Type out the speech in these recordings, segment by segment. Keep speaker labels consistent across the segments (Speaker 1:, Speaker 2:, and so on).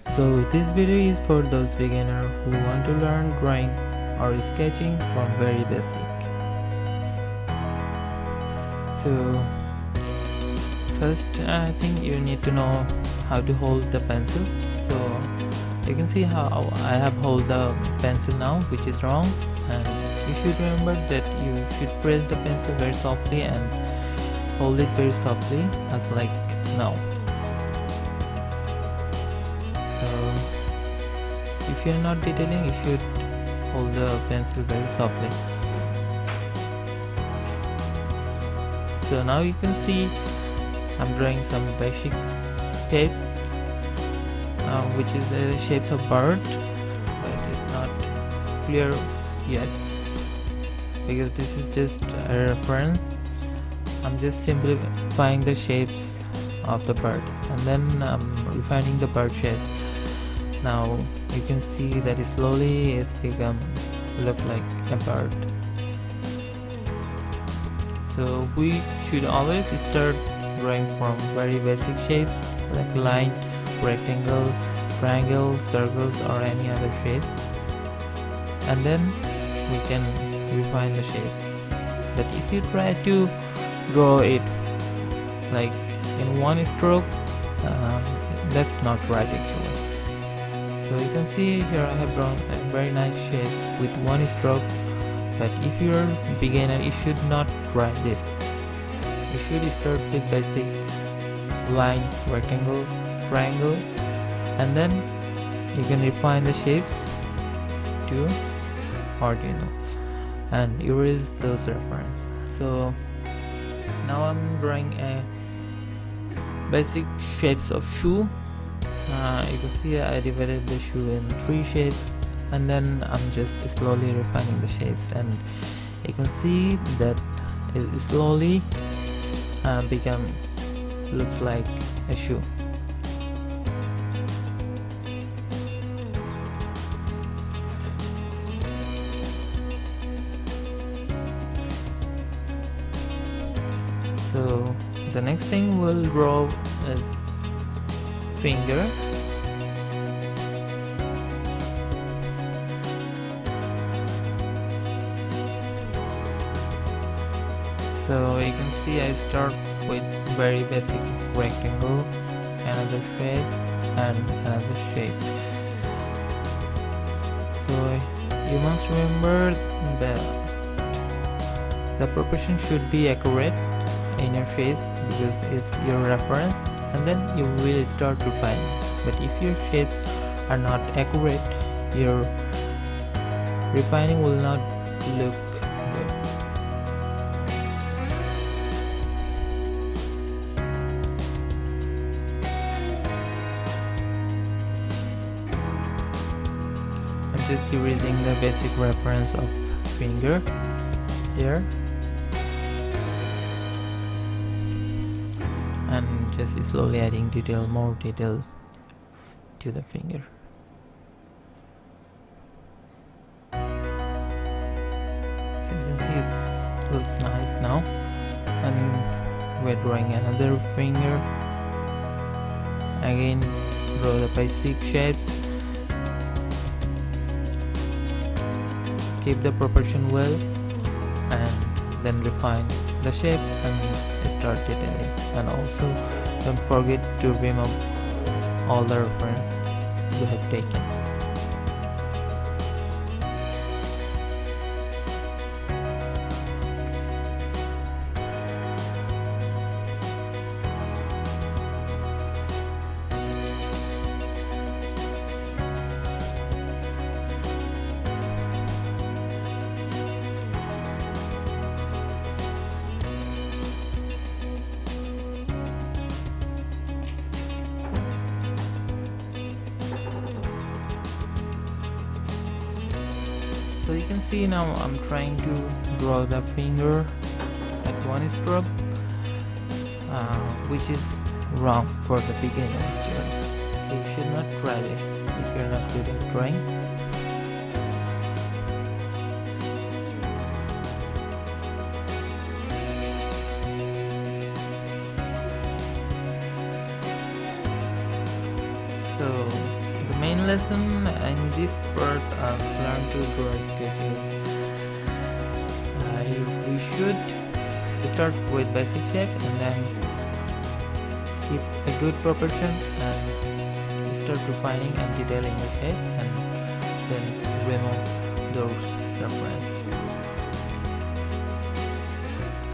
Speaker 1: So this video is for those beginners who want to learn drawing or sketching from very basic. So first I think you need to know how to hold the pencil. So you can see how I have hold the pencil now, which is wrong, and you should remember that you should press the pencil very softly and hold it very softly, as like now. So if you're not detailing, you should hold the pencil very softly. So now you can see I'm drawing some basic shapes, which is shapes of bird, but it's not clear yet because this is just a reference. I'm just simplifying the shapes of the bird and then I'm refining the bird shape. Now you can see that slowly it's become look like a bird. So we should always start drawing from very basic shapes like line, rectangle, triangle, circles, or any other shapes, and then we can refine the shapes. But if you try to draw it like in one stroke, that's not right actually. So you can see here I have drawn a very nice shapes with one stroke, but if you're a beginner you should not try this. You should start with basic line, rectangle, triangle, and then you can refine the shapes to original and erase those reference. So now I'm drawing a basic shapes of shoe. You can see I divided the shoe in 3 shapes, and then I'm just slowly refining the shapes, and you can see that it slowly looks like a shoe. So the next thing we'll draw is finger. So you can see I start with very basic rectangle, another shape, and another shape. So you must remember that the proportion should be accurate in your face because it's your reference, and then you will start refining. But if your shapes are not accurate, your refining will not look good. I'm just erasing the basic reference of finger here and just slowly adding more detail to the finger. So you can see it looks nice now, and we're drawing another finger. Again, draw the basic shapes, keep the proportion well, and then refine the shape and start detailing. And also don't forget to remove all the reference you have taken. So you can see now I'm trying to draw the finger at one stroke, which is wrong for the beginner actually. So you should not try this if you're not good at drawing. So main lesson in this part of learn to draw sketches. We should start with basic shapes and then keep a good proportion and start refining and detailing the shape, and then remove those reference.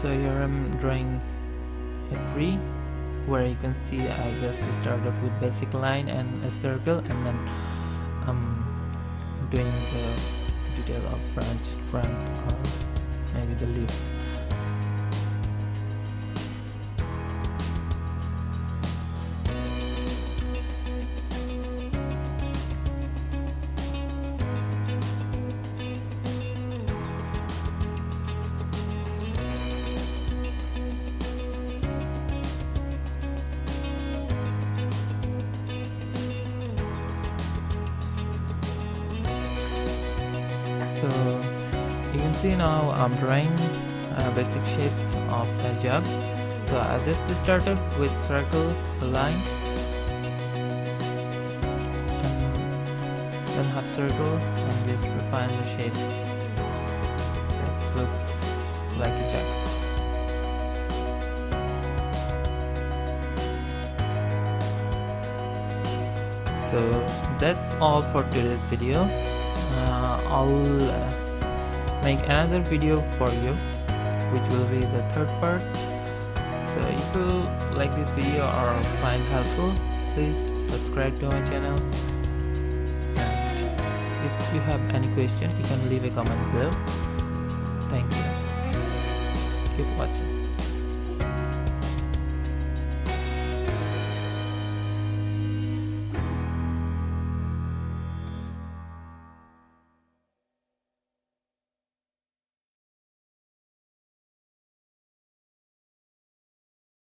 Speaker 1: So here I'm drawing a tree where you can see I just started with basic line and a circle, and then doing the detail of branch, trunk, or maybe the leaf. So you can see now I'm drawing basic shapes of a jug. So I just started with circle, line, and then half circle, and just refine the shape. This looks like a jug. So that's all for today's video. I'll make another video for you, which will be the third part. So if you like this video or find helpful, please subscribe to my channel, and if you have any question, you can leave a comment below. Thank you. Keep watching.